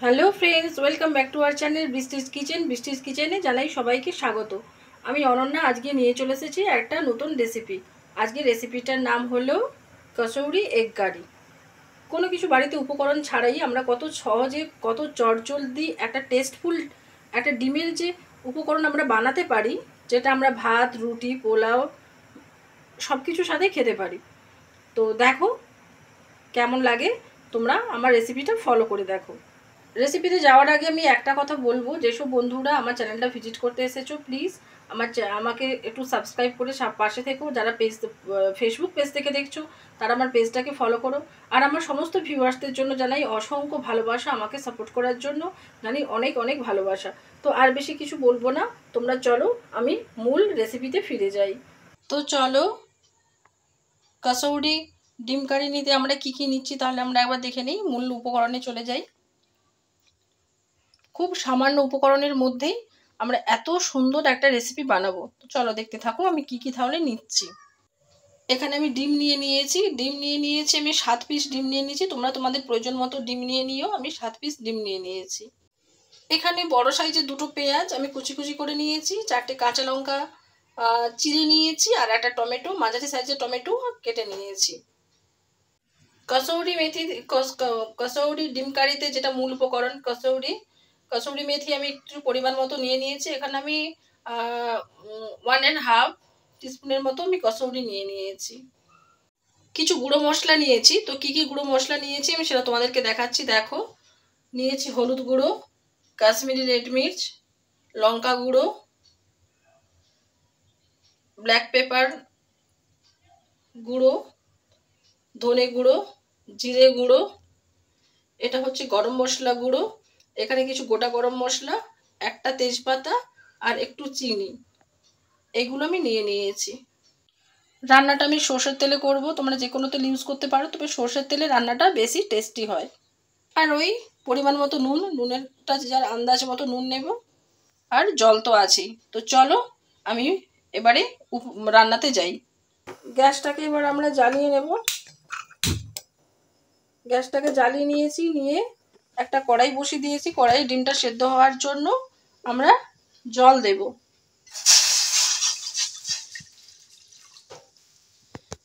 Hello friends, welcome back to our channel Brishti's kitchen. Brishti's কিচেনে জানাই সবাইকে স্বাগত। আমি অনন্যা আজকে নিয়ে চলে এসেছি একটা নতুন রেসিপি। আজকে রেসিপিটার নাম হলো কচৌরি এগ কারি। কোনো কিছু বাড়িতে উপকরণ ছাড়াই আমরা কত সহজে, কত চটজলদি একটা টেস্টফুল একটা ডিমের যে উপকরণ আমরা বানাতে পারি, যেটা আমরা ভাত, রুটি, পোলাও সব কিছুর সাথে খেতে পারি। তো দেখো কেমন লাগে, তোমরা আমার রেসিপিটা ফলো করে দেখো। রেসিপিতে যাওয়ার আগে আমি একটা কথা বলবো, যেসব বন্ধুরা আমার চ্যানেলটা ভিজিট করতে এসেছো প্লিজ আমাকে একটু সাবস্ক্রাইব করে পাশে থেকো। যারা ফেসবুক পেজ থেকে দেখছো তারা আমার পেজটাকে ফলো করো। আর আমার সমস্ত ভিউয়ার্সদের জন্য জানাই অসংখ্য ভালোবাসা, আমাকে সাপোর্ট করার জন্য জানি অনেক অনেক ভালোবাসা। তো আর বেশি কিছু বলবো না, তোমরা চলো আমি মূল রেসিপিতে ফিরে যাই। তো চলো কাসৌরি ডিম কারি নিতে আমরা কি কি নিচ্ছি তাহলে আমরা একবার দেখে নিই। মূল উপকরণে চলে যাই। খুব সামান্য উপকরণের মধ্যেই আমরা এত সুন্দর একটা রেসিপি বানাবো। তো চলো দেখতে থাকো আমি কি কি তাহলে নিচ্ছি। এখানে আমি ডিম নিয়ে নিয়েছি আমি 7 পিস ডিম নিয়ে নিয়েছি। তোমরা তোমাদের প্রয়োজন মতো ডিম নিয়ে নিও। আমি 7 পিস ডিম নিয়ে নিয়েছি। এখানে বড় সাইজের 2টো পেঁয়াজ আমি কুচি কুচি করে নিয়েছি, 4টে কাঁচা লঙ্কা চিড়ে নিয়েছি, আর একটা টমেটো, মাঝারি সাইজের টমেটো কেটে নিয়েছি। কসৌরি ডিম কারিতে যেটা মূল উপকরণ কসৌরি মেথি আমি একটু পরিমাণ মতো নিয়ে নিয়েছি। এখানে আমি 1.5 টিস্পুনের মতো আমি কসৌরি নিয়ে নিয়েছি। কিছু গুঁড়ো মশলা নিয়েছি। তো কি কি গুঁড়ো মশলা নিয়েছি আমি সেটা তোমাদেরকে দেখাচ্ছি। দেখো, নিয়েছি হলুদ গুঁড়ো, কাশ্মীরি রেড মির্চ, লঙ্কা গুঁড়ো, ব্ল্যাক পেপার গুঁড়ো, ধনে গুঁড়ো, জিরে গুঁড়ো, এটা হচ্ছে গরম মশলা গুঁড়ো, এখানে কিছু গোটা গরম মশলা, একটা তেজপাতা আর একটু চিনি, এগুলো আমি নিয়ে নিয়েছি। রান্নাটা আমি সর্ষের তেলে করব। তোমরা যে কোনো তেল ইউজ করতে পারো, তবে সর্ষের তেলে রান্নাটা বেশি টেস্টি হয়। আর ওই পরিমাণ মতো নুনেরটা যার আন্দাজ মতো নুন নেব। আর জল তো আছেই। তো চলো আমি এবারে রান্নাতে যাই। গ্যাসটাকে এবার আমরা জ্বালিয়ে নেব। গ্যাসটাকে জ্বালিয়ে নিয়েছি, নিয়ে একটা কড়াই বসিয়ে দিয়েছি। কড়াই ডিমটা সেদ্ধ হওয়ার জন্য আমরা জল দেব।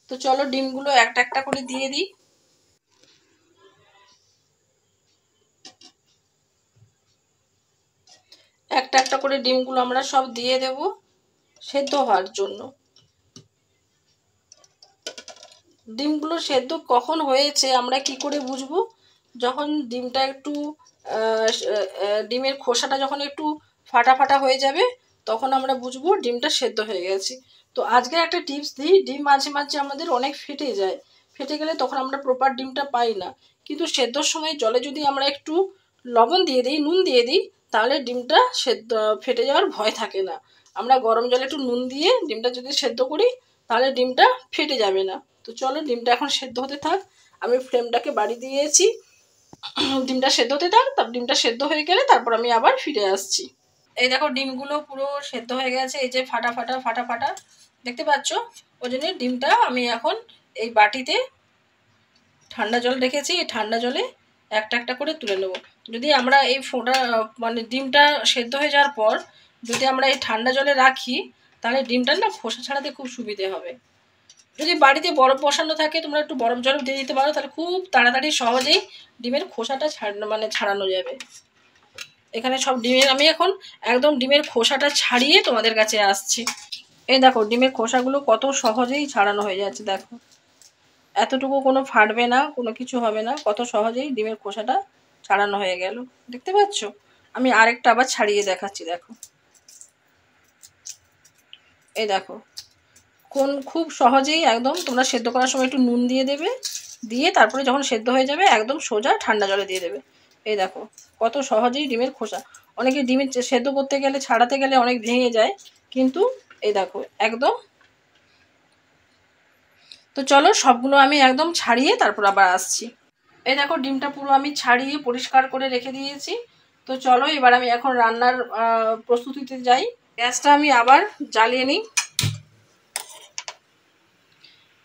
তো চলো ডিমগুলো একটা একটা করে দিয়ে দিই। একটা একটা করে ডিমগুলো আমরা সব দিয়ে দেব সেদ্ধ হওয়ার জন্য। ডিমগুলো সেদ্ধ কখন হয়েছে আমরা কি করে বুঝবো? যখন ডিমটা একটু ডিমের খোসাটা যখন একটু ফাটা ফাটা হয়ে যাবে, তখন আমরা বুঝবো ডিমটা সেদ্ধ হয়ে গেছে। তো আজকে একটা টিপস দিই, ডিম মাঝে মাঝে আমাদের অনেক ফেটে যায়। ফেটে গেলে তখন আমরা প্রপার ডিমটা পাই না। কিন্তু সেদ্ধর সময় জলে যদি আমরা একটু লবণ দিয়ে দিই, নুন দিয়ে দিই, তাহলে ডিমটা সেদ্ধ ফেটে যাওয়ার ভয় থাকে না। আমরা গরম জলে একটু নুন দিয়ে ডিমটা যদি সেদ্ধ করি, তাহলে ডিমটা ফেটে যাবে না। তো চলো ডিমটা এখন সেদ্ধ হতে থাক। আমি ফ্লেমটাকে বাড়িয়ে দিয়েছি। ডিমটা সেদ্ধ হতে থাক। তারপর ডিমটা সেদ্ধ হয়ে গেলে তারপর আমি আবার ফিরে আসছি। এই দেখো ডিমগুলো পুরো সেদ্ধ হয়ে গেছে, এই যে ফাটা ফাটা ফাটা ফাটা দেখতে পাচ্ছ। ওই জন্য ডিমটা আমি এখন এই বাটিতে ঠান্ডা জল রেখেছি, এই ঠান্ডা জলে একটা একটা করে তুলে নেব। যদি আমরা এই ফোঁটা মানে ডিমটা সেদ্ধ হয়ে যাওয়ার পর যদি আমরা এই ঠান্ডা জলে রাখি, তাহলে ডিমটার না খোসা ছাড়াতে খুব সুবিধে হবে। যদি বাড়িতে বরফ বসানো থাকে তোমরা একটু বরফ জল দিয়ে দিতে পারো, তাহলে খুব তাড়াতাড়ি সহজেই ডিমের খোসাটা ছাড়ানো যাবে। এখানে সব ডিমের আমি এখন একদম ডিমের খোসাটা ছাড়িয়ে তোমাদের কাছে আসছি। এই দেখো ডিমের খোসাগুলো কত সহজেই ছাড়ানো হয়ে যাচ্ছে। দেখো এতটুকু কোনো ফাটবে না, কোনো কিছু হবে না, কত সহজেই ডিমের খোসাটা ছাড়ানো হয়ে গেল। দেখতে পাচ্ছ? আমি আরেকটা আবার ছাড়িয়ে দেখাচ্ছি। দেখো, এই দেখো খুব সহজেই একদম। তোমরা সেদ্ধ করার সময় একটু নুন দিয়ে দেবে, দিয়ে তারপরে যখন সেদ্ধ হয়ে যাবে একদম সোজা ঠান্ডা জলে দিয়ে দেবে। এই দেখো কত সহজেই ডিমের খোসা। অনেকে ডিমের সেদ্ধ করতে গেলে ছাড়াতে গেলে অনেক ভেঙে যায়, কিন্তু এই দেখো একদম। তো চলো সবগুলো আমি একদম ছাড়িয়ে তারপর আবার আসছি। এই দেখো ডিমটা পুরো আমি ছাড়িয়ে পরিষ্কার করে রেখে দিয়েছি। তো চলো এবার আমি এখন রান্নার প্রস্তুতিতে যাই। গ্যাসটা আমি আবার জ্বালিয়ে নিই।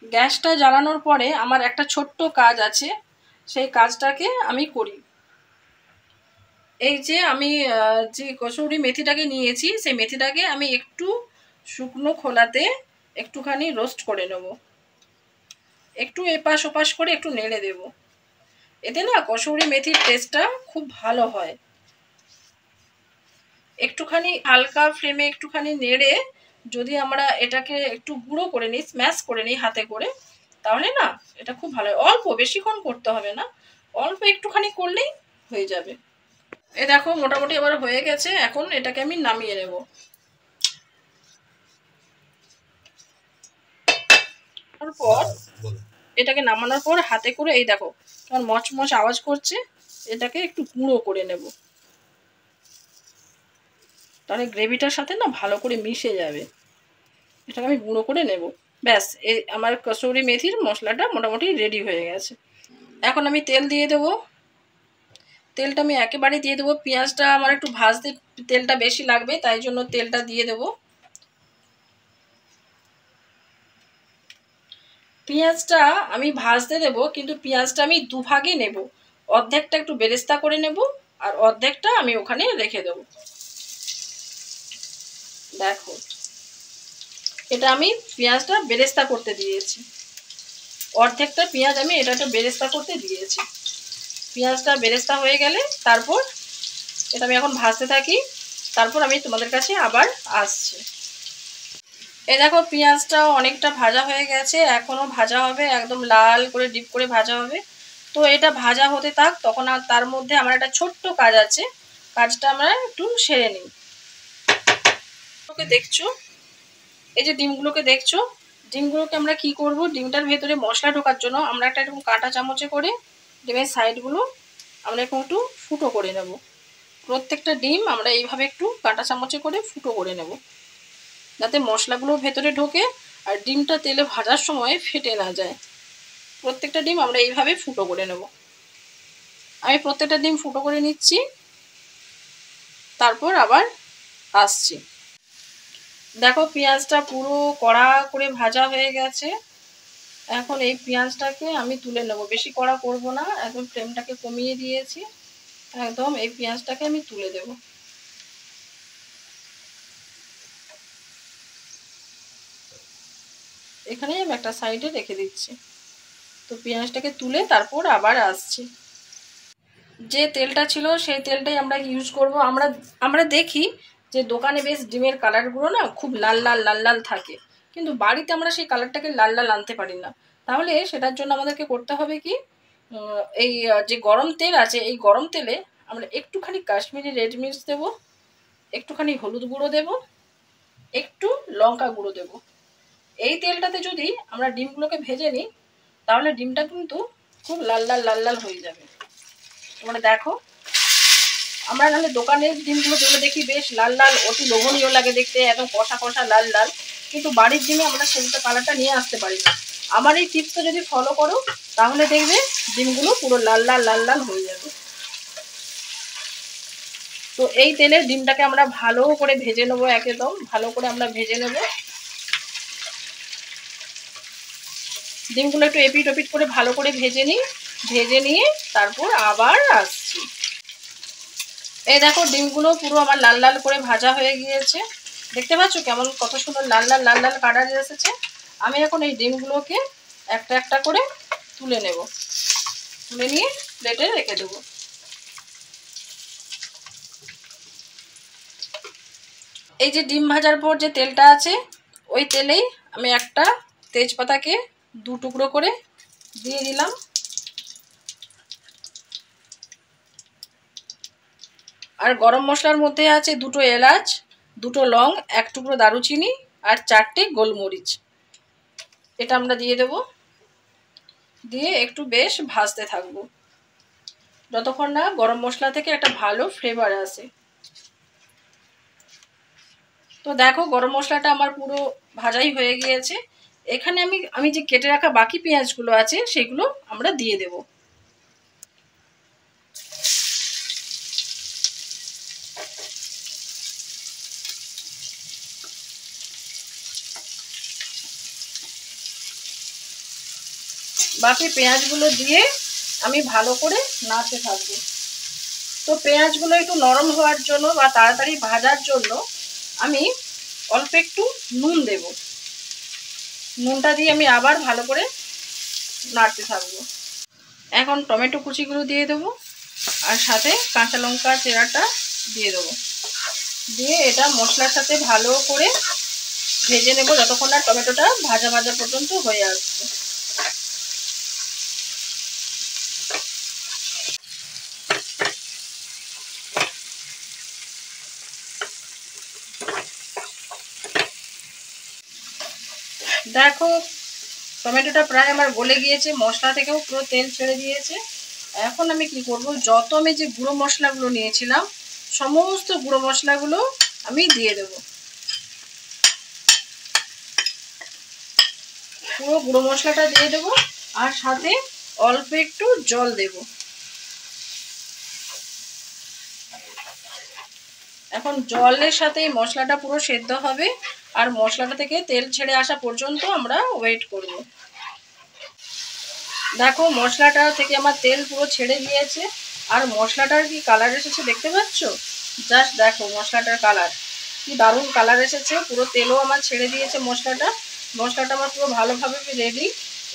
গ্যাসটা জ্বালানোর পরে আমার একটা ছোট্ট কাজ আছে, সেই কাজটাকে আমি করি। এই যে আমি যে কসুরি মেথিটাকে নিয়েছি সেই মেথিটাকে আমি একটু শুকনো খোলাতে একটুখানি রোস্ট করে নেব, একটু এপাশ ওপাশ করে একটু নেড়ে দেব। এতে না কসুরি মেথির টেস্টটা খুব ভালো হয়। একটুখানি হালকা ফ্লেমে একটুখানি নেড়ে যদি আমরা এটাকে একটু গুঁড়ো করে নিই, স্ম্যাশ করে নিই হাতে করে, তাহলে না এটা খুব ভালো হয়। অল্প, বেশিক্ষণ করতে হবে না, অল্প একটুখানি করলেই হয়ে যাবে। এ দেখো মোটামুটি আবার হয়ে গেছে, এখন এটাকে আমি নামিয়ে নেব। তারপর এটাকে নামানোর পর হাতে করে এই দেখো কেমন মচমচ আওয়াজ করছে, এটাকে একটু গুঁড়ো করে নেব, তাহলে গ্রেভিটার সাথে না ভালো করে মিশে যাবে। এটাকে আমি গুঁড়ো করে নেব। ব্যাস, এই আমার কসুরি মেথির মশলাটা মোটামুটি রেডি হয়ে গেছে। এখন আমি তেল দিয়ে দেবো। তেলটা আমি একেবারে দিয়ে দেবো। পেঁয়াজটা আমার একটু ভাজতে তেলটা বেশি লাগবে, তাই জন্য তেলটা দিয়ে দেবো। পেঁয়াজটা আমি ভাজতে দেবো, কিন্তু পেঁয়াজটা আমি দুভাগে নেব। অর্ধেকটা একটু বেরেস্তা করে নেব আর অর্ধেকটা আমি ওখানে রেখে দেবো। দেখো এটা আমি পেঁয়াজটা বেরেস্তা করতে দিয়েছি, অর্ধেকটা পেঁয়াজ আমি এটা বেরেস্তা করতে দিয়েছি। পেঁয়াজটা বেরেস্তা হয়ে গেলে তারপর এটা আমি এখন ভাজতে থাকি, তারপর আমি তোমাদের কাছে আবার আসছি। এই দেখো পেঁয়াজটা অনেকটা ভাজা হয়ে গেছে, এখনো ভাজা হবে, একদম লাল করে ডিপ করে ভাজা হবে। তো এটা ভাজা হতে থাক, তখন আর তার মধ্যে আমার একটা ছোট্ট কাজ আছে, কাজটা আমরা একটু সেরে নিই। দেখছো এই যে ডিমগুলোকে দেখছো, ডিমগুলোকে আমরা কি করব, ডিমটার ভেতরে মশলা ঢোকার জন্য আমরা একটা এরকম কাঁটা চামচে করে ডিমের সাইডগুলো আমরা এখন একটু ফুটো করে নেব। প্রত্যেকটা ডিম আমরা এইভাবে একটু কাঁটা চামচে করে ফুটো করে নেব, যাতে মশলাগুলো ভেতরে ঢোকে আর ডিমটা তেলে ভাজার সময় ফেটে না যায়। প্রত্যেকটা ডিম আমরা এইভাবে ফুটো করে নেব। আমি প্রত্যেকটা ডিম ফুটো করে নিচ্ছি, তারপর আবার আসছি। দেখো পেঁয়াজটা পুরো কড়া করে ভাজা হয়ে গেছে। এখন এই পেঁয়াজটাকে আমি তুলে নেব, বেশি কড়া করব না, একদম ফ্লেমটাকে কমিয়ে দিয়েছি, একদম এই পেঁয়াজটাকে আমি তুলে দেব। এখানে আমি একটা সাইডে রেখে দিচ্ছি। তো পেঁয়াজটাকে তুলে তারপর আবার আসছি। যে তেলটা ছিল সেই তেলটাই আমরা ইউজ করব। আমরা আমরা দেখি যে দোকানে বেশ ডিমের কালারগুলো না খুব লাল লাল লাল লাল থাকে, কিন্তু বাড়িতে আমরা সেই কালারটাকে লাল লাল আনতে পারি না। তাহলে সেটার জন্য আমাদেরকে করতে হবে কি, এই যে গরম তেল আছে এই গরম তেলে আমরা একটুখানি কাশ্মীরি রেড মির্চ দেবো, একটুখানি হলুদ গুঁড়ো দেবো, একটু লঙ্কা গুঁড়ো দেবো। এই তেলটাতে যদি আমরা ডিমগুলোকে ভেজে নিই তাহলে ডিমটা কিন্তু খুব লাল লাল লাল লাল হয়ে যাবে। তোমরা দেখো, আমরা নাহলে দোকানের ডিমগুলো যেগুলো দেখি বেশ লাল লাল, অতি লোভনীয় লাগে দেখতে, একদম কষা কষা লাল লাল, কিন্তু বাড়ির ডিমে আমরা সেটা কালারটা নিয়ে আসতে পারি না। আমার এই টিপসটা যদি ফলো করো তাহলে দেখবে ডিমগুলো পুরো লাল লাল লাল লাল হয়ে যাবে। তো এই তেলে ডিমটাকে আমরা ভালো করে ভেজে নেবো, একদম ভালো করে আমরা ভেজে নেব। ডিমগুলো একটু এপিট ওপিট করে ভালো করে ভেজে নিই, ভেজে নিয়ে তারপর আবার আসছি। এই দেখো ডিমগুলো পুরো আমার লাল লাল করে ভাজা হয়ে গিয়েছে, দেখতে পাচ্ছ কেমন কত সুন্দর লাল লাল লাল লাল কালার এসেছে। আমি এখন এই ডিমগুলোকে একটা একটা করে তুলে নেব, তুলে নিয়ে প্লেটে রেখে দেবো। এই যে ডিম ভাজার পর যে তেলটা আছে ওই তেলেই আমি একটা তেজপাতাকে দু টুকরো করে দিয়ে দিলাম, আর গরম মশলার মধ্যে আছে দুটো এলাচ, দুটো লং, এক টুকরো দারুচিনি আর 4টে গোলমরিচ। এটা আমরা দিয়ে দেব, দিয়ে একটু বেশ ভাজতে থাকবো যতক্ষণ না গরম মশলা থেকে একটা ভালো ফ্লেভার আসে। তো দেখো গরম মশলাটা আমার পুরো ভাজাই হয়ে গিয়েছে। এখানে আমি যে কেটে রাখা বাকি পেঁয়াজগুলো আছে সেগুলো আমরা দিয়ে দেব। বাকি পেঁয়াজগুলো দিয়ে আমি ভালো করে নাড়তে থাকবো। তো পেঁয়াজগুলো একটু নরম হওয়ার জন্য বা তাড়াতাড়ি ভাজার জন্য আমি অল্প একটু নুন দেব। নুনটা দিয়ে আমি আবার ভালো করে নাড়তে থাকবো। এখন টমেটো কুচিগুলো দিয়ে দেবো আর সাথে কাঁচা লঙ্কা চেরাটা দিয়ে দেবো। দিয়ে এটা মশলার সাথে ভালো করে ভেজে নেব যতক্ষণ না টমেটোটা ভাজা ভাজা পর্যন্ত হয়ে আসছে। দেখো টমেটোটা প্রায় আমার গলে গিয়েছে, মশলা থেকেও পুরো তেল ছেড়ে দিয়েছে। এখন আমি কি করব, যত আমি যে গুঁড়ো মশলাগুলো নিয়েছিলাম সমস্ত গুঁড়ো মশলাগুলো আমি দিয়ে দেব। পুরো গুঁড়ো মশলাটা দিয়ে দেব আর সাথে অল্প একটু জল দেব। এখন জলের সাথে মশলাটা পুরো সেদ্ধ হবে আর মশলাটা থেকে তেল ছেড়ে আসা পর্যন্ত আমরা ওয়েট করব। দেখো মশলাটা থেকে আমার তেল পুরো ছেড়ে দিয়েছে আর মশলাটার কি কালার এসেছে দেখতে পাচ্ছ? জাস্ট দেখো মশলাটার কালার কি দারুণ কালার এসেছে, পুরো তেলও আমার ছেড়ে দিয়েছে মশলাটা। মশলাটা আমার পুরো ভালোভাবে রেডি।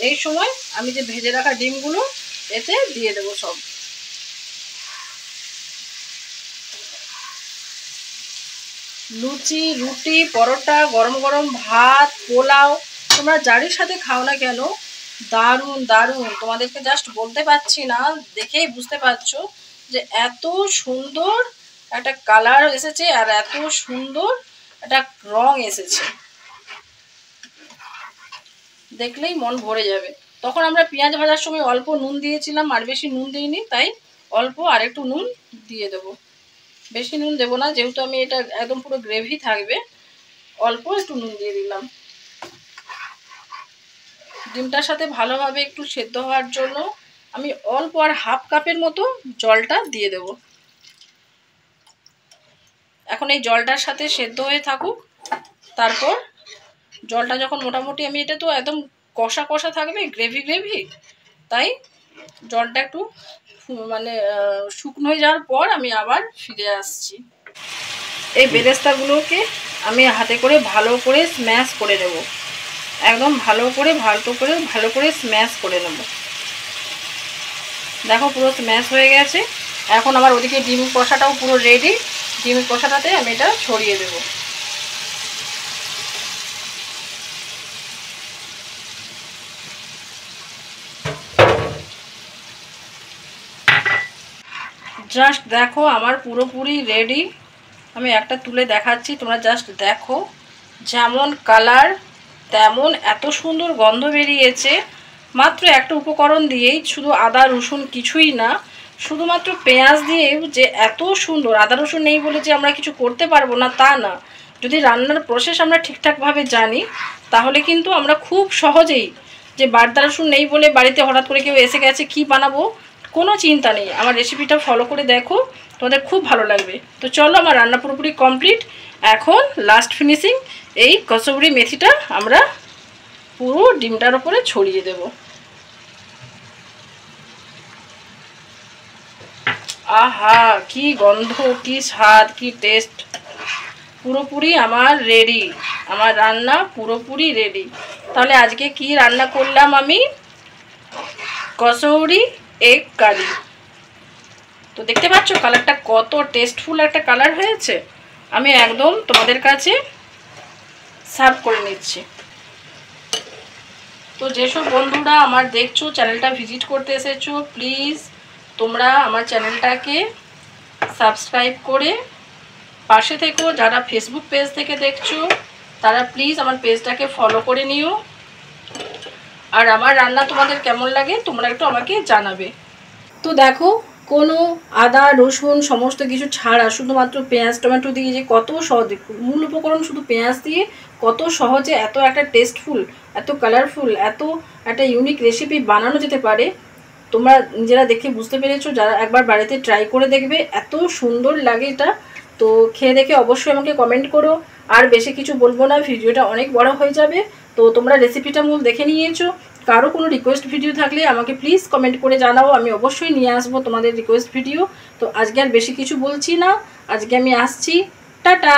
এই সময় আমি যে ভেজে রাখা ডিমগুলো এতে দিয়ে দেবো সব। লুচি, রুটি, পরোটা, গরম গরম ভাত, পোলাও, তোমরা যারই সাথে খাও না কেন দারুণ দারুণ। তোমাদেরকে জাস্ট বলতে পারছি না, দেখেই বুঝতে পারছো যে এত সুন্দর একটা কালার এসেছে আর এত সুন্দর একটা রং এসেছে, দেখলেই মন ভরে যাবে। তখন আমরা পেঁয়াজ ভাজার সময় অল্প নুন দিয়েছিলাম, আর বেশি নুন দিইনি, তাই অল্প আর একটু নুন দিয়ে দেবো। বেশি নুন দেবো না, যেহেতু আমি এটা একদম পুরো গ্রেভি থাকবে, অল্প একটু নুন দিয়ে দিলাম। ডিমটার সাথে ভালোভাবে একটু সেদ্ধ হওয়ার জন্য আমি অল্প আর হাফ কাপের মতো জলটা দিয়ে দেব। এখন এই জলটার সাথে সেদ্ধ হয়ে থাকুক। তারপর জলটা যখন মোটামুটি, আমি এটা তো একদম কষা কষা থাকবে, গ্রেভি গ্রেভি, তাই জলটা একটু মানে শুকনো হয়ে যাওয়ার পর আমি আবার ফিরে আসছি। এই বেরেস্তাগুলোকে আমি হাতে করে ভালো করে স্ম্যাশ করে নেব, একদম ভালো করে স্ম্যাশ করে নেব। দেখো পুরো স্ম্যাশ হয়ে গেছে। এখন আমার ওদিকে ডিম কষাটাও পুরো রেডি। ডিম কষাটাতে আমি এটা ছড়িয়ে দেব। জাস্ট দেখো আমার পুরোপুরি রেডি। আমি একটা তুলে দেখাচ্ছি, তোমরা জাস্ট দেখো, যেমন কালার তেমন এত সুন্দর গন্ধ বেরিয়েছে। মাত্র একটা উপকরণ দিয়েই, শুধু আদা রসুন কিছুই না, শুধুমাত্র পেঁয়াজ দিয়েও যে এত সুন্দর। আদা রসুন নেই বলে যে আমরা কিছু করতে পারবো না তা না, যদি রান্নার প্রসেস আমরা ঠিকঠাকভাবে জানি তাহলে কিন্তু আমরা খুব সহজেই, যে আদা রসুন নেই বলে বাড়িতে হঠাৎ করে কেউ এসে গেছে কি বানাবো, কোনো চিন্তা নেই। আমার রেসিপিটা ফলো করে দেখো, তোমাদের খুব ভালো লাগবে। তো চলো, আমার রান্না পুরোপুরি কমপ্লিট। এখন লাস্ট ফিনিশিং এই কসুরি মেথিটা আমরা পুরো ডিমটার উপরে ছড়িয়ে দেব। আহা কি গন্ধ, কি স্বাদ, কি টেস্ট! পুরোপুরি আমার রেডি, আমার রান্না পুরোপুরি রেডি। তাহলে আজকে কি রান্না করলাম আমি? কসৌরি এগ কারি। তো দেখতে পাচ্ছ কালারটা কত টেস্টফুল একটা কালার হয়েছে। আমি একদম তোমাদের কাছে সার্ভ করে নিচ্ছি। তো যেসব বন্ধুরা আমার দেখছো, চ্যানেলটা ভিজিট করতে এসেছো, প্লিজ তোমরা আমার চ্যানেলটাকে সাবস্ক্রাইব করে পাশে থেকো। যারা ফেসবুক পেজ থেকে দেখছো তারা প্লিজ আমার পেজটাকে ফলো করে নিও। আর আমার রান্না তোমাদের কেমন লাগে তোমরা একটু আমাকে জানাবে। তো দেখো, কোনো আদা রসুন সমস্ত কিছু ছাড়া শুধুমাত্র পেঁয়াজ টমেটো দিয়ে যে কত সহজে, মূল উপকরণ শুধু পেঁয়াজ দিয়ে কত সহজে এত একটা টেস্টফুল, এত কালারফুল, এত একটা ইউনিক রেসিপি বানানো যেতে পারে, তোমরা নিজেরা দেখে বুঝতে পেরেছো। যারা একবার বাড়িতে ট্রাই করে দেখবে, এত সুন্দর লাগে এটা। তো খেয়ে দেখে অবশ্যই আমাকে কমেন্ট করো। আর বেশি কিছু বলবো না, ভিডিওটা অনেক বড় হয়ে যাবে। তো তোমরা রেসিপিটা মূল দেখে নিয়েছো। কারো কোনো রিকোয়েস্ট ভিডিও থাকলে আমাকে প্লিজ কমেন্ট করে জানাও, আমি অবশ্যই নিয়ে আসবো তোমাদের রিকোয়েস্ট ভিডিও। তো তো আজকে আর বেশি কিছু বলছি না, আজকে আমি আসছি, টাটা।